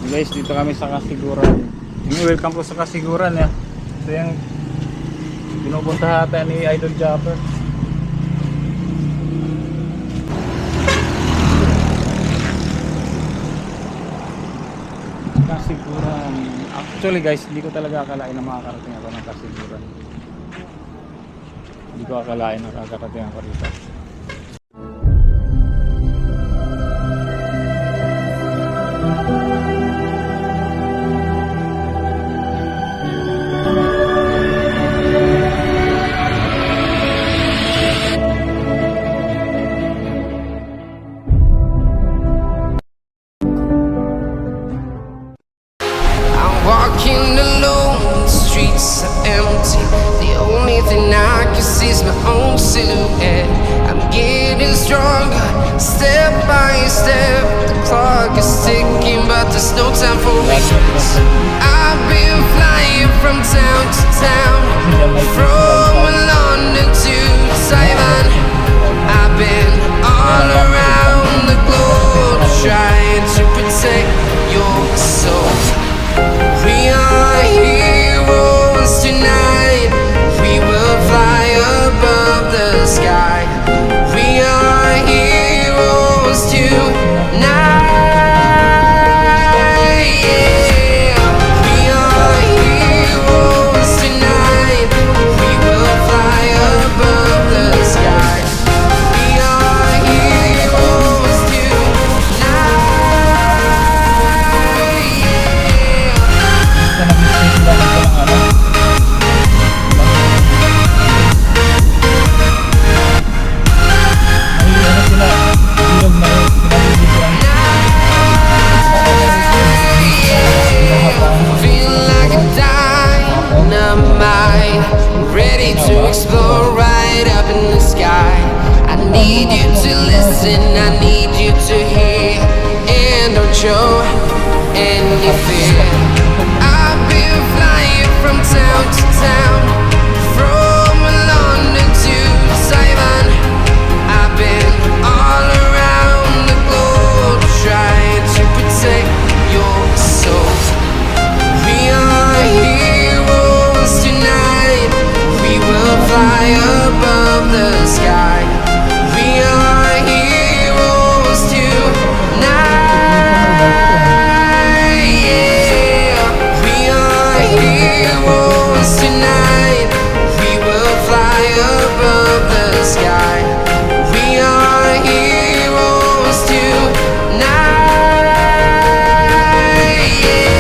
Guys, dito kami sa Kasiguran. Welcome po sa Kasiguran ya. Ito yung pinupunta natin ni Idol Japper. Kasiguran. Actually guys, hindi ko talaga akalain na makakarating ako ng Kasiguran. Hindi ko akalain na makakarating ako rito. Walking alone, the streets are empty. The only thing I can see is my own silhouette. I'm getting stronger, step by step. The clock is ticking, but there's no time for regrets. I've been flying from town to town, from London to Taiwan. I've been all around the globe, trying to protect your soul. We are heroes tonight. We will fly above the sky. We are heroes tonight. Yeah. We are heroes tonight. We will fly above the sky. We are heroes tonight. Feel like a dynamite, ready to explode right up in the sky. I need you to listen, I need you to hear, and don't show any fear. I've been flying from town to town, from London to Taiwan. I've been all around the globe, trying to protect your soul. We are heroes tonight. We will fly above the sky. We are heroes tonight. Yeah. We are heroes tonight. We will fly above the sky. We are heroes tonight. Yeah.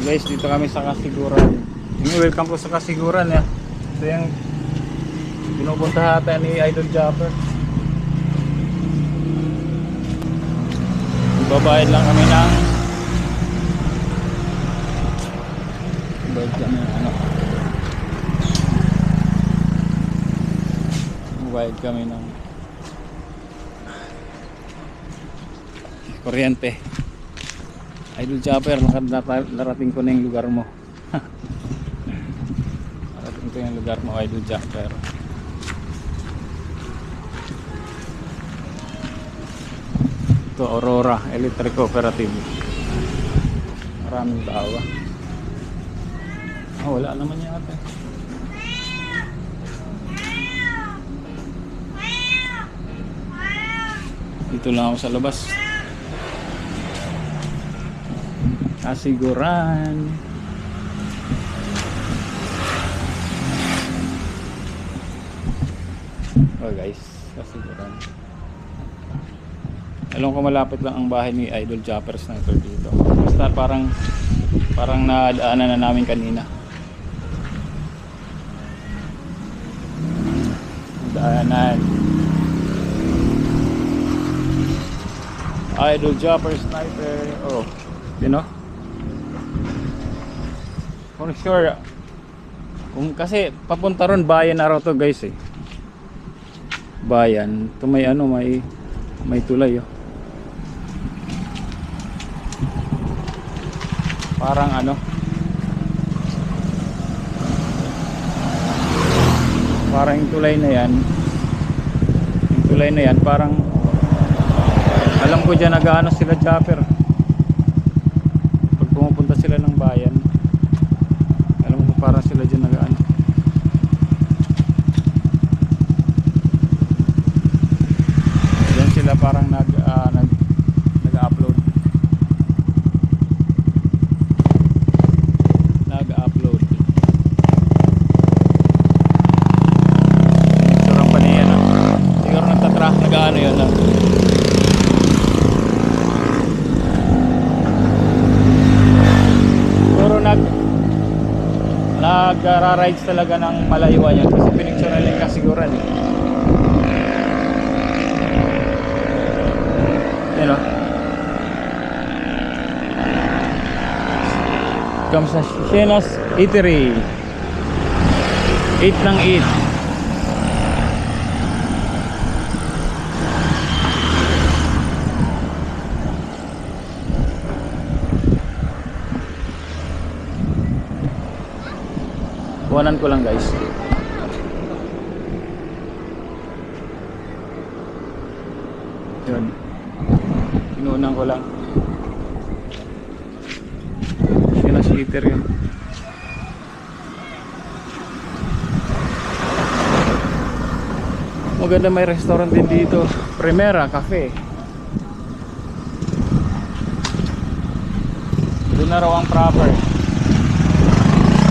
Guys, dito kami sa Kasiguran. Welcome po sa Kasiguran ya. Ito yung pinupunta natin ni Idol Japper. Babayad lang kami ng bayad kami ng kuryente. Idol Japper, narating ko na yung lugar mo. Narating ko yung lugar mo, Idol Japper. Ito, Aurora Electric Cooperative. Maraming tao. Wala naman yung ate. Dito lang ako sa labas. Kasiguran. Oh guys, Kasiguran. Alam ko malapit lang ang bahay ni Idol Japper Sniper dito. Basta parang nadaanan na namin kanina. Daanan. Idol Japper Sniper. Oh, you know? For sure. Kasi papunta ron bayan na raw to guys eh. Bayan. Ito may may tulay oh. Parang parang yung tulay na yan parang Alam ko dyan nag-ano sila chopper. Pag pumupunta sila ng bayan, alam ko parang sila dyan nag-ano. Dyan sila parang nag-upload. Nag-upload. Surang pa niya na. Siguro nagtatrack, nag-ano yun na. Siguro nag-rides talaga ng malayuan yan kasi pinicture nila yung kasiguran eh. Yan o. Come sa Shena's Eatery. 8 ng 8. Kuhanan ko lang guys. Yun. Inuunan ko lang. Shena's Eatery yun. Maganda, may restaurant din dito. Primera Cafe. Doon na raw ang proper.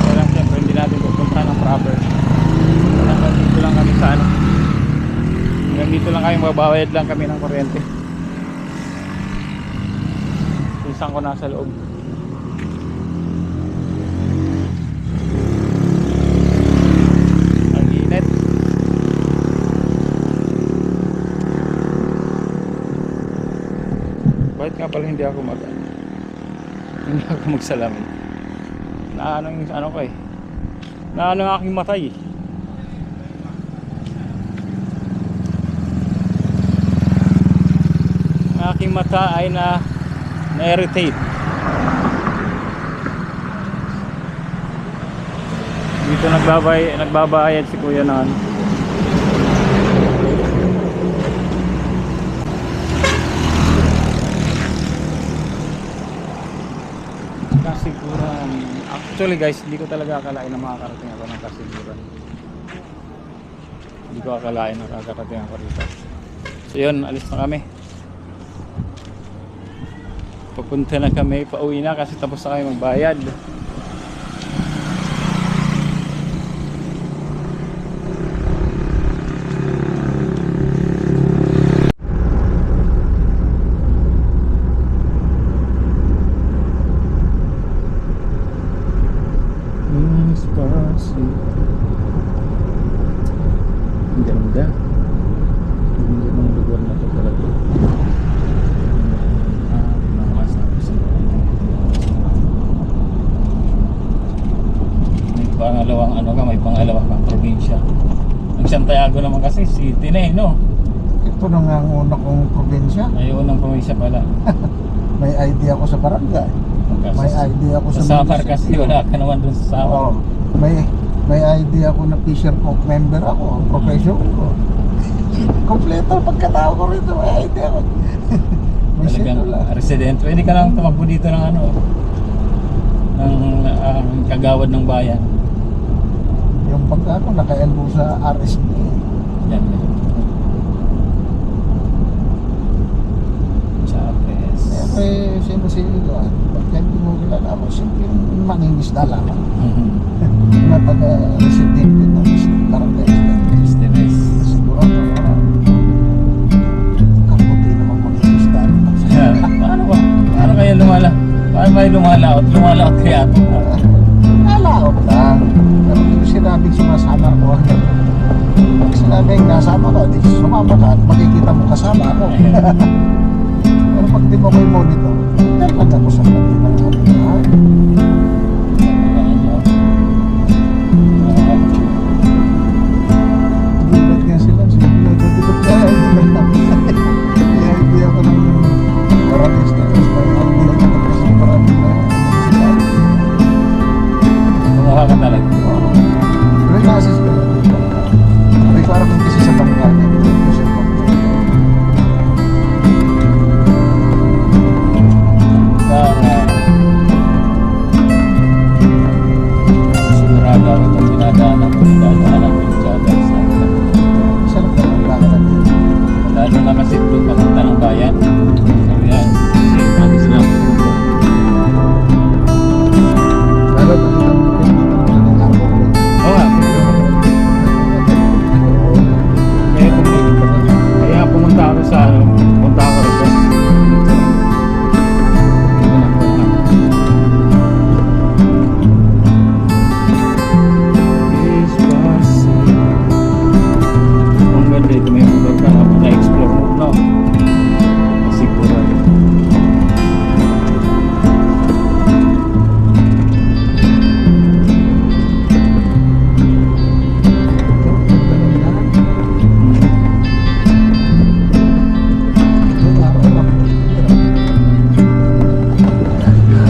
Kaya siyempre hindi natin pupuntahan ng proper. Hanggang dito lang kami sa ano. Hanggang dito lang kami, mababayad lang kami ng kuryente. Pinsan ko nasa loob. Ang init. Bakit nga pala hindi ako hindi ako magsalamin? Naano yung ano ko eh. Naano ang aking matay eh. Ang aking mata ay na-irritate. Dito nagbabayad si kuya na ano. Kasiguran. Actually guys, hindi ko talaga akalain na makakarating ako ng Kasiguran. Hindi ko akalain na makakarating ako rito. So yun, alis na kami. Papunta na kami, pauwi na kasi tapos na kami magbayad. Ang ganda. Ang ganda ng lugar na ito talaga. May pangalawang ano ka, may pangalawang kang probinsya. Ang Santiago naman kasi city na eh, no? Ito na nga ang una kong probinsya. Ay, unang probinsya pala. May ID ako sa barangay. May ID ako sa Samar kasi wala ka naman dun sa Samar. Oo. May ID ako na Fisher Folk member ako, profession ko. Kompleto pagkatao ko rito, may ID ako. May Talagang wala. resident. Pwede ka lang tumakbo dito ng ano, ng kagawad ng bayan. Yung pagka ako naka-enroll sa RSP. Yan. Chapes. Siyempre, sino pagka hindi mo kilala ako, siyempre mangingisda lang. Na taga-resident din ng barangay. Esteves. Siguro ako, kaputi namang mangingisda. Paano ba? Paano kayo paano kayo lumalaot? Lumalaot kaya ito? Nalaot lang. Pero hindi ko sinabing sumasama ako. Pag sinabing nasama ka, di sumama ka at makikita mo kasama ako. Pero pag di mo ko yung monitor, talaga ako sa pati ng aming bahay. Gulat nga sila. Dito kaya hindi lang namin. Kaya hindi ako ng maraming status. Kaya hindi lang naman kasi maraming sila. Kumukha ka talaga. Relaxes ko lang. May parang kasi sa bangka niya. kasi doon papunta ng bayan. So yan, kasi lagi sila pupunta. Lalo na yung mga arbor. Oo nga, kaya pumunta ako sa ano, pumunta ako rin. Ang ganda ito, may motor ka na-explore mo, no? Siguro.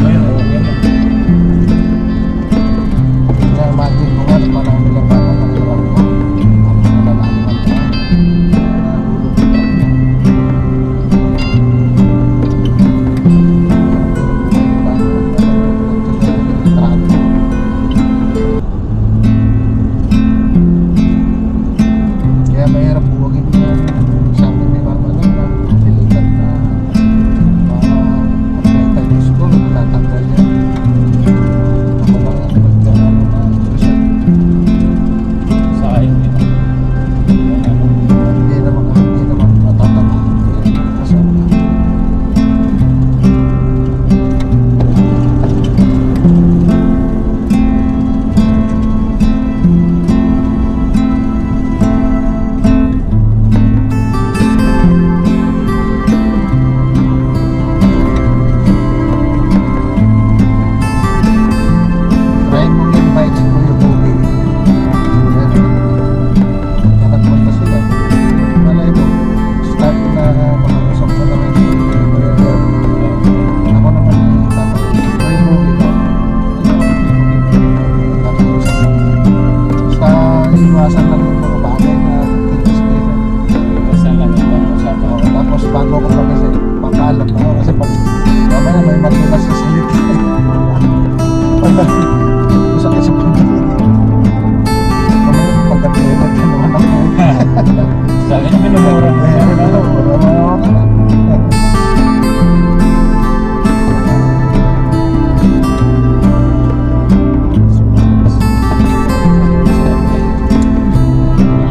Ayun, oo, yan na. Imagine mo nga, parang nilang parang naglarap ko. Tapos nalalaman naman ka. Kaya mahirap buwagin mo sabi ni mama na pilitan na pagkita yung school, tatanggal yan. Ako lang ang nagkaroon na presyon. Sa akin, yun. Hindi naman matatama. Kasi try mong invite si Kuya Bobby. Nakatman pa sila. Malay mo, start na makausap ko naman si Kuya Bobby. Ako naman yung tatawag. Kuya Bobby ka. Nakakausap ko. Sa iwasan lang yung mga bagay na titis-tisan. Basta lang yung pang-usapan. Oo, tapos bago ko pa kasi papaalam na ako kasi pag mamaya may matulas sa salita. Masakit sa pagdating. Mamaya pagkatulat ka naman ako. Sa akin, minumura.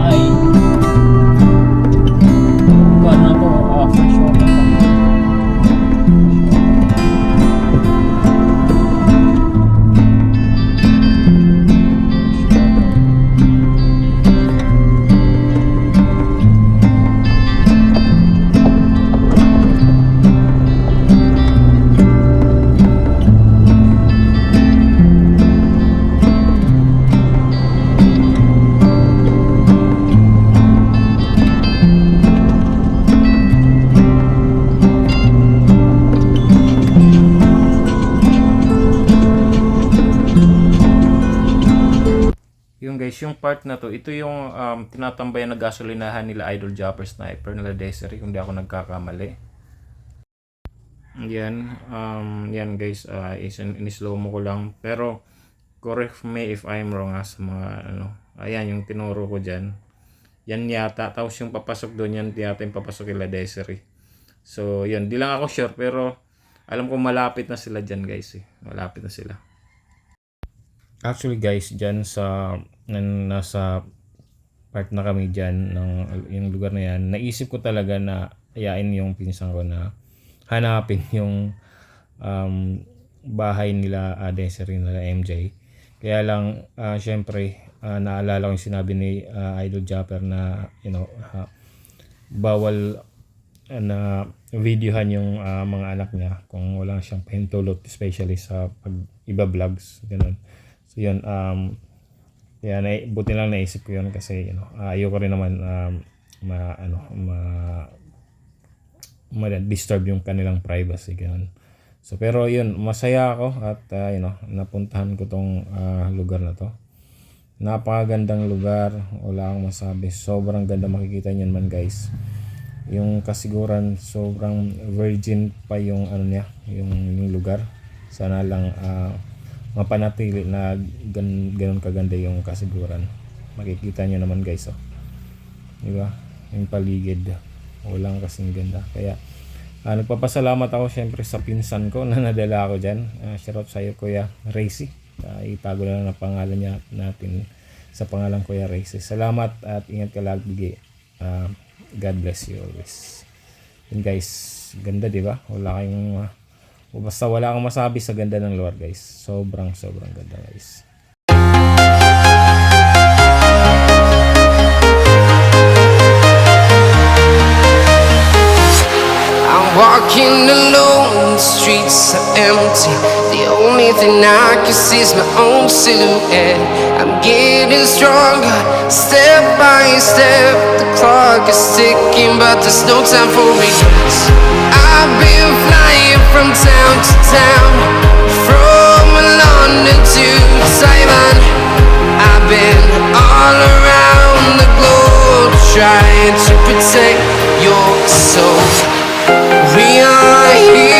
Ay. Kuha na po, fresh water pa. Yung guys, yung part na to, ito yung tinatambayan na gasolinahan nila Idol Japper Sniper nila Desiree, kung di ako nagkakamali. Yan guys, in-slow mo ko lang. Pero correct me if I'm wrong sa mga ano. Ayan yung tinuro ko dyan. Yan yata, tapos yung papasok doon, yan yata yung papasok nila Desiree. So yun, di lang ako sure pero alam ko malapit na sila dyan guys eh. Malapit na sila. Actually guys, dyan sa nasa part na kami dyan ng yung lugar na yan, naisip ko talaga na ayain yung pinsan ko na hanapin yung bahay nila Desiree nila MJ. Kaya lang syempre naalala ko yung sinabi ni Idol Japper na bawal na videohan yung mga anak niya kung wala siyang pahintulot, especially sa pag iba vlogs ganun. So yun, kaya buti lang naisip ko yun kasi ayoko rin naman ma-disturb yung kanilang privacy ganun. So pero yun, masaya ako at napuntahan ko tong lugar na to. Napakagandang lugar, wala akong masabi. Sobrang ganda, makikita niyan man guys. Yung kasiguran, sobrang virgin pa yung niya, yung lugar. Sana lang mapanatili na ganun kaganda yung kasiguran. Makikita niyo naman guys, di ba? Yung paligid. walang kasing ganda. Kaya nagpapasalamat ako syempre sa pinsan ko na nadala ako dyan. Shoutout sa iyo Kuya Racy. Itago lang ang pangalan niya natin sa pangalan Kuya Racy. Salamat at ingat ka lagi. God bless you always. Yun guys, ganda di ba? Wala kayong basta wala kang masabi sa ganda ng lugar guys. Sobrang ganda guys. I'm walking alone, the streets are empty. The only thing I can see is my own silhouette. I'm getting stronger, step by step. The clock is ticking, but there's no time for regrets. I've been flying from town to town, from London to Taiwan. I've been all around the globe, trying to protect your soul. We are here.